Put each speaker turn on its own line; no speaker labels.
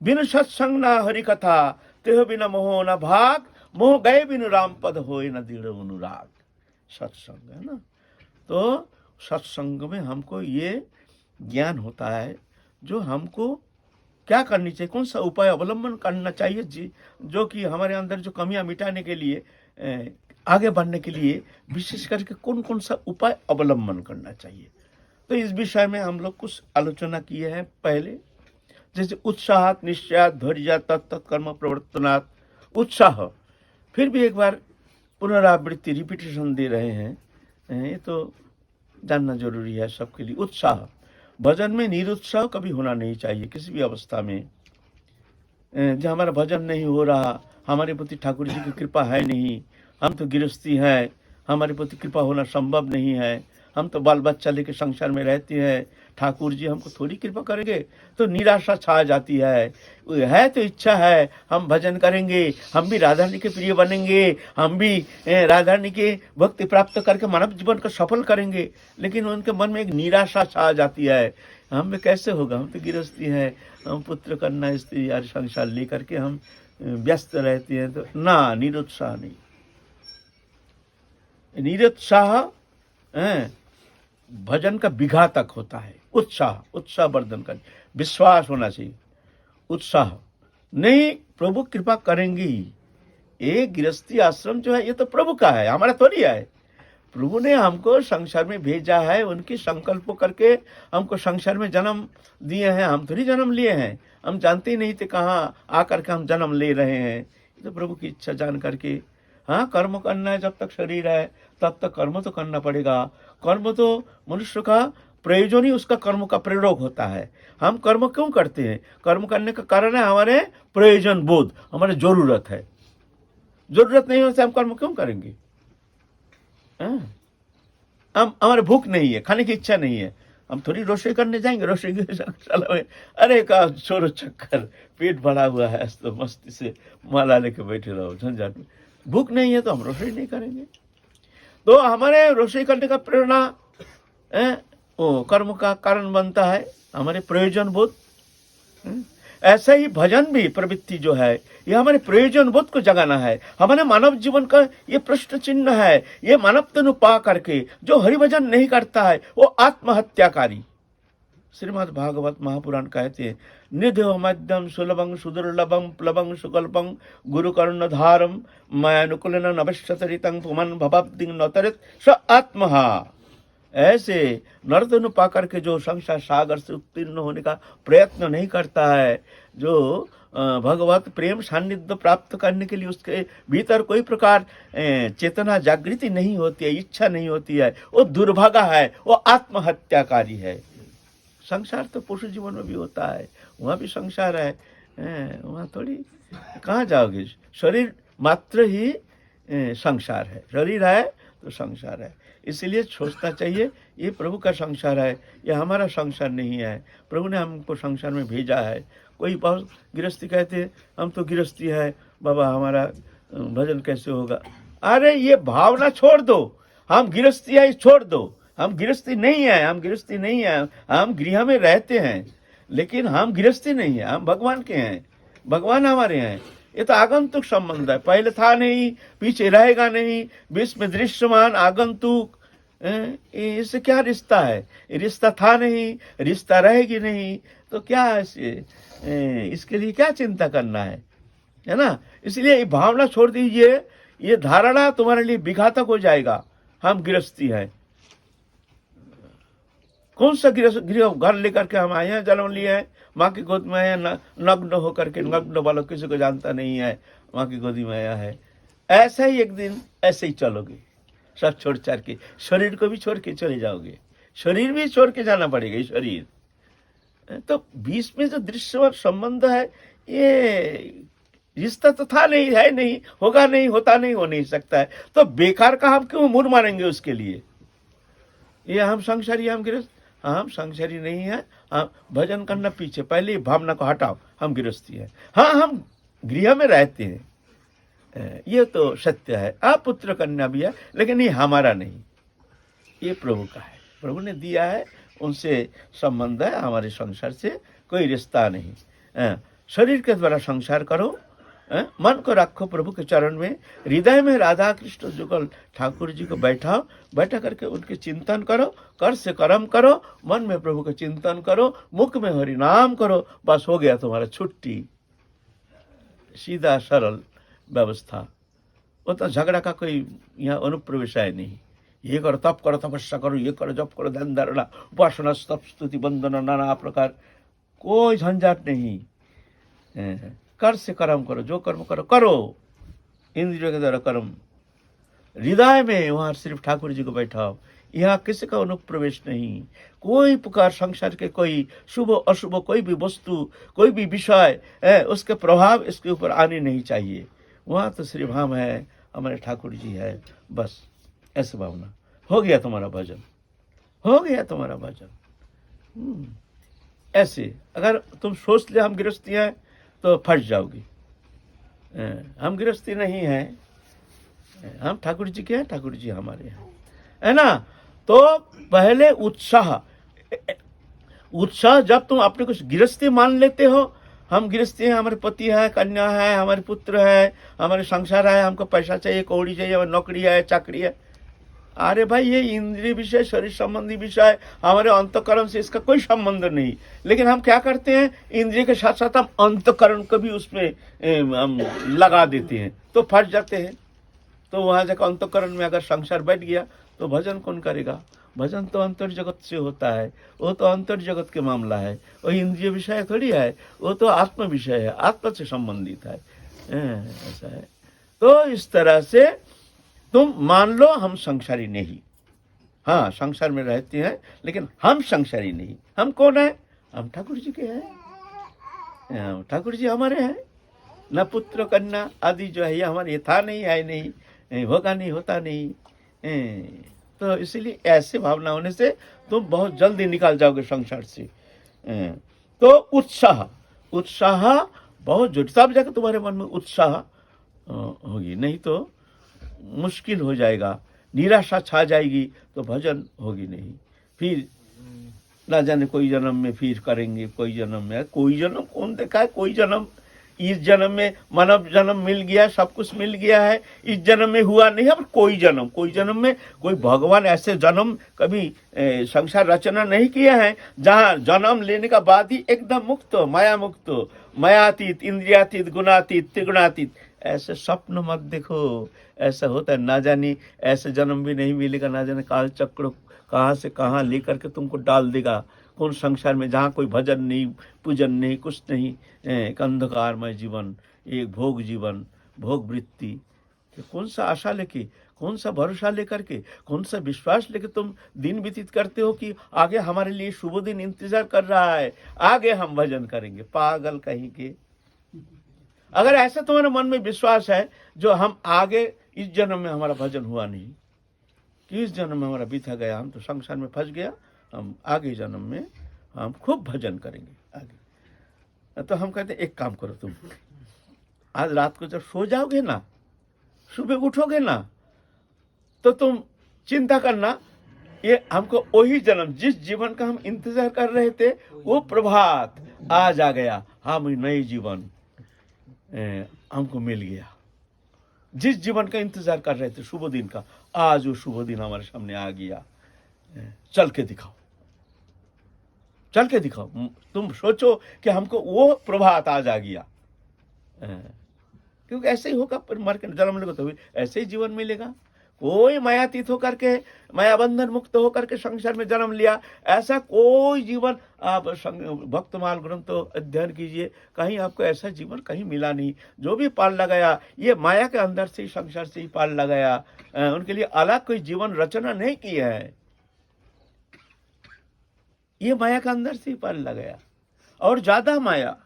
बिनु सत्संग ना हरि कथा, तेह बिना मोह न भाग, मोह गए बिनु राम पद होए न दृढ़ अनुराग। सत्संग है ना, तो सत्संग में हमको ये ज्ञान होता है जो हमको क्या करनी चाहिए, कौन सा उपाय अवलंबन करना चाहिए जी, जो कि हमारे अंदर जो कमियां मिटाने के लिए, आगे बढ़ने के लिए विशेष करके कौन कौन सा उपाय अवलंबन करना चाहिए। तो इस विषय में हम लोग कुछ आलोचना किए हैं पहले, जैसे उत्साह, निश्चय, धैर्य, तत्कर्म प्रवर्तनात्। उत्साह, फिर भी एक बार पुनरावृत्ति रिपीटेशन दे रहे हैं, ये तो जानना जरूरी है सबके लिए। उत्साह, भजन में निरुत्साह कभी होना नहीं चाहिए किसी भी अवस्था में। जब हमारा भजन नहीं हो रहा, हमारे प्रति ठाकुर जी की कृपा है नहीं, हम तो गृहस्थी हैं, हमारे प्रति कृपा होना संभव नहीं है, हम तो बाल बच्चा लेके संसार में रहते हैं, ठाकुर जी हमको थोड़ी कृपा करेंगे, तो निराशा छा जाती है तो इच्छा है हम भजन करेंगे, हम भी राधा रानी के प्रिय बनेंगे, हम भी राधा रानी के भक्ति प्राप्त करके मानव जीवन को सफल करेंगे, लेकिन उनके मन में एक निराशा छा जाती है, हम में कैसे होगा, हम तो गृहस्थी है, हम पुत्र कन्या स्त्री और संसार लेकर के हम व्यस्त रहते हैं। तो ना, निरुत्साह नहीं, निरुत्साह भजन का विघातक होता है। उत्साह वर्धन कर, विश्वास होना चाहिए, उत्साह नहीं, प्रभु कृपा करेंगी। ये गृहस्थी आश्रम जो है ये तो प्रभु का है, हमारा थोड़ी है। प्रभु ने हमको संसार में भेजा है, उनकी संकल्प करके हमको संसार में जन्म दिए हैं, हम थोड़ी जन्म लिए हैं, हम जानते ही नहीं थे कहाँ आकर के हम जन्म ले रहे हैं। तो प्रभु की इच्छा जान करके, हाँ कर्म करना है, जब तक शरीर है तब तक कर्म तो करना पड़ेगा। कर्म तो मनुष्य का प्रयोजन ही उसका कर्म का प्रयोग होता है। हम कर्म क्यों करते हैं, कर्म करने का कारण है हमारे प्रयोजन बोध, हमारे जरूरत है। जरूरत नहीं होने से हम कर्म क्यों करेंगे। हम हमारे भूख नहीं है, खाने की इच्छा नहीं है, हम थोड़ी रोशेई करने जाएंगे रोशेई की शाला में, अरे का छोरो चक्कर, पेट भरा हुआ है तो मस्ती से माला लेके बैठे रहो झंझट में। भूख नहीं है तो हम रोशेई नहीं करेंगे। तो हमारे रोशेई करने का प्रेरणा वो कर्म का कारण बनता है, हमारे प्रयोजन बोध। ऐसा ही भजन भी प्रवृत्ति जो है ये हमारे प्रयोजन बोध को जगाना है, हमारे मानव जीवन का ये प्रश्न चिन्ह है। ये मानव तनु पा करके जो हरिभजन नहीं करता है वो आत्महत्याकारी। श्रीमद् भागवत महापुराण कहते हैं, निधो मध्यम सुलभं सुदुर्लभं प्लवं सुकल्पं गुरुकर्णधारम मयानुकूलन नवश्यतरितं पुमन भवब्दिं नतरित स आत्महा। ऐसे नर्तनु पा करके जो संसार सागर से उत्तीर्ण होने का प्रयत्न नहीं करता है, जो भगवत प्रेम सान्निध्य प्राप्त करने के लिए उसके भीतर कोई प्रकार चेतना जागृति नहीं होती है, इच्छा नहीं होती है, वो दुर्भागा है, वो आत्महत्याकारी है। संसार तो पशु जीवन में भी होता है, वहाँ भी संसार है, वहाँ थोड़ी कहाँ जाओगे। शरीर मात्र ही संसार है, शरीर है तो संसार है। इसलिए सोचना चाहिए ये प्रभु का संसार है, ये हमारा संसार नहीं है। प्रभु ने हमको संसार में भेजा है। कोई बहुत गृहस्थी कहते हैं हम तो गृहस्थी है बाबा, हमारा भजन कैसे होगा। अरे ये भावना छोड़ दो, हम गृहस्थी है छोड़ दो, हम गृहस्थी नहीं है, हम गृहस्थी नहीं है, हम गृह में रहते हैं, लेकिन हम गृहस्थी नहीं है, हम भगवान के हैं, भगवान हमारे हैं। ये तो आगंतुक संबंध है, पहले था नहीं, पीछे रहेगा नहीं, बीच में दृश्यमान आगंतुक, इससे क्या रिश्ता है। रिश्ता था नहीं, रिश्ता रहेगी नहीं, तो क्या इसके लिए क्या चिंता करना है ना। इसलिए ये भावना छोड़ दीजिए, ये धारणा तुम्हारे लिए विघातक हो जाएगा। हम गृहस्थी है, कौन सा गृह घर लेकर के हम आए हैं, जन्म लिए हैं, माँ की गोद में आया, नग्न होकर के, नग्न वालों किसी को जानता नहीं है, माँ की गोदी में आया है। ऐसा ही एक दिन ऐसे ही चलोगे, सब छोड़ छाड़ के, शरीर को भी छोड़ के चले जाओगे, शरीर भी छोड़ के जाना पड़ेगा। शरीर तो बीच में जो दृश्य संबंध है, ये रिश्ता तो था नहीं, है नहीं, होगा नहीं, होता नहीं, हो नहीं सकता है, तो बेकार का हम क्यों मुड़ मारेंगे उसके लिए। ये हम संसारी, हम गृहस्थ, हम संसारी नहीं है। हम भजन करना पीछे, पहले भावना को हटाओ, हम गृहस्थी है। हाँ, हम गृह में रहते हैं, ये तो सत्य है। आप पुत्र कन्या भी है, लेकिन ये हमारा नहीं, ये प्रभु का है, प्रभु ने दिया है, उनसे संबंध है, हमारे संसार से कोई रिश्ता नहीं। शरीर के द्वारा संसार करो, मन को रखो प्रभु के चरण में, हृदय में राधा कृष्ण जुगल ठाकुर जी को बैठाओ, बैठा करके उनके चिंतन करो, कर से कर्म करो, मन में प्रभु का चिंतन करो, मुख में हरि नाम करो, बस हो गया तुम्हारा छुट्टी। सीधा सरल व्यवस्था, वो तो झगड़ा का कोई यहाँ अनुप्रवेश है नहीं। ये करो, तप करो, तपस्या करो, ये करो, जप करो, ध्यान धारणा, उपासना, स्तप, स्तुति, वंदना, नाना प्रकार, कोई झंझट नहीं। कर से कर्म करो, जो कर्म करो करो, इंद्रियों के द्वारा कर्म, हृदय में वहां सिर्फ ठाकुर जी को बैठाओ, यहाँ किसी का अनुप्रवेश नहीं। कोई प्रकार संसार के कोई शुभ अशुभ कोई भी वस्तु, कोई भी विषय उसके प्रभाव इसके ऊपर आने नहीं चाहिए। वहां तो सिर्फ हम है, हमारे ठाकुर जी है, बस ऐसे भावना। हो गया तुम्हारा भजन, हो गया तुम्हारा भजन। ऐसे अगर तुम सोच ले हम गृहस्थी हैं तो फंस जाओगी। हम गृहस्थी नहीं है, हम ठाकुर जी के हैं, ठाकुर जी हमारे हैं, है ना। तो पहले उत्साह, उत्साह जब तुम अपने कुछ गृहस्थी मान लेते हो, हम गृहस्थी हैं, हमारे पति है, कन्या है, हमारे पुत्र है, हमारे संसार है, हमको पैसा चाहिए, कौड़ी चाहिए, हमारी नौकरी है, चाकरी है। अरे भाई ये इंद्रिय विषय, शरीर संबंधी विषय, हमारे अंतकरण से इसका कोई संबंध नहीं। लेकिन हम क्या करते हैं, इंद्रिय के साथ साथ हम अंतकरण को भी उसमें हम लगा देते हैं, तो फंस जाते हैं। तो वहां जाकर अंतकरण में अगर संसार बैठ गया तो भजन कौन करेगा? भजन तो अंतर जगत से होता है, वो तो अंतर जगत के मामला है, वो इंद्रिय विषय थोड़ी है, वो तो आत्म विषय है, आत्मा से संबंधित है। ऐसा है। तो इस तरह से तुम मान लो हम संसारी नहीं, हाँ संसार में रहते हैं, लेकिन हम संसारी नहीं। हम कौन है? हम ठाकुर जी के हैं, ठाकुर जी हमारे हैं। न पुत्र कन्या आदि जो है ये हमारे, ये था नहीं, है नहीं, होगा नहीं, होता नहीं। तो इसीलिए ऐसे भावना होने से तुम बहुत जल्दी निकाल जाओगे संसार से। तो उत्साह, उत्साह बहुत जरूरी, तब जाकर तुम्हारे मन में उत्साह होगी, नहीं तो मुश्किल हो जाएगा, निराशा छा जाएगी, तो भजन होगी नहीं। फिर ना जाने कोई जन्म में फिर करेंगे, कोई जन्म में, कोई जन्म कौन देखा है? कोई जन्म, इस जन्म में मानव जन्म मिल गया, सब कुछ मिल गया है, इस जन्म में हुआ नहीं है। पर कोई जन्म, कोई जन्म में कोई भगवान ऐसे जन्म कभी संसार रचना नहीं किया है जहाँ जन्म लेने का बाद ही एकदम मुक्त हो, माया मुक्त हो, मायातीत, इंद्रियातीत, गुणातीत, त्रिगुणातीत। ऐसे स्वप्न मत देखो, ऐसा होता है ना जानी, ऐसे जन्म भी नहीं मिलेगा, ना जाने काल चक्र कहाँ से कहाँ लेकर के तुमको डाल देगा, कौन संसार में जहाँ कोई भजन नहीं, पूजन नहीं, कुछ नहीं, एक अंधकारमय जीवन, एक भोग जीवन, भोग वृत्ति। तो कौन सा आशा लेके, कौन सा भरोसा लेकर के, कौन सा विश्वास लेके तुम दिन व्यतीत करते हो कि आगे हमारे लिए शुभ दिन इंतजार कर रहा है, आगे हम भजन करेंगे? पागल कहीं के। अगर ऐसा तुम्हारे मन में विश्वास है जो हम आगे, इस जन्म में हमारा भजन हुआ नहीं, कि इस जन्म में हमारा बीता गया, हम तो संसार में फंस गया, हम आगे जन्म में हम खूब भजन करेंगे आगे। तो हम कहते एक काम करो, तुम आज रात को जब सो जाओगे ना, सुबह उठोगे ना, तो तुम चिंता करना, ये हमको वही जन्म, जिस जीवन का हम इंतजार कर रहे थे, वो प्रभात आज आ गया, हम नई जीवन हमको मिल गया। जिस जीवन का इंतजार कर रहे थे, शुभ दिन का, आज वो शुभ दिन हमारे सामने आ गया। चल के दिखाओ, चल के दिखाओ। तुम सोचो कि हमको वो प्रभात आज आ गया, क्योंकि ऐसे ही होगा, पर मर के जन्म लेगा तो ऐसे ही जीवन मिलेगा। कोई मायातीत होकर के, माया बंधन मुक्त होकर के संसार में जन्म लिया, ऐसा कोई जीवन, आप भक्तमाल ग्रंथ अध्ययन कीजिए, कहीं आपको ऐसा जीवन कहीं मिला नहीं। जो भी पाल लगाया, ये माया के अंदर से ही, संसार से ही पाल लगाया, उनके लिए अलग कोई जीवन रचना नहीं किया है, ये माया के अंदर से ही पाल लगाया, और ज्यादा माया।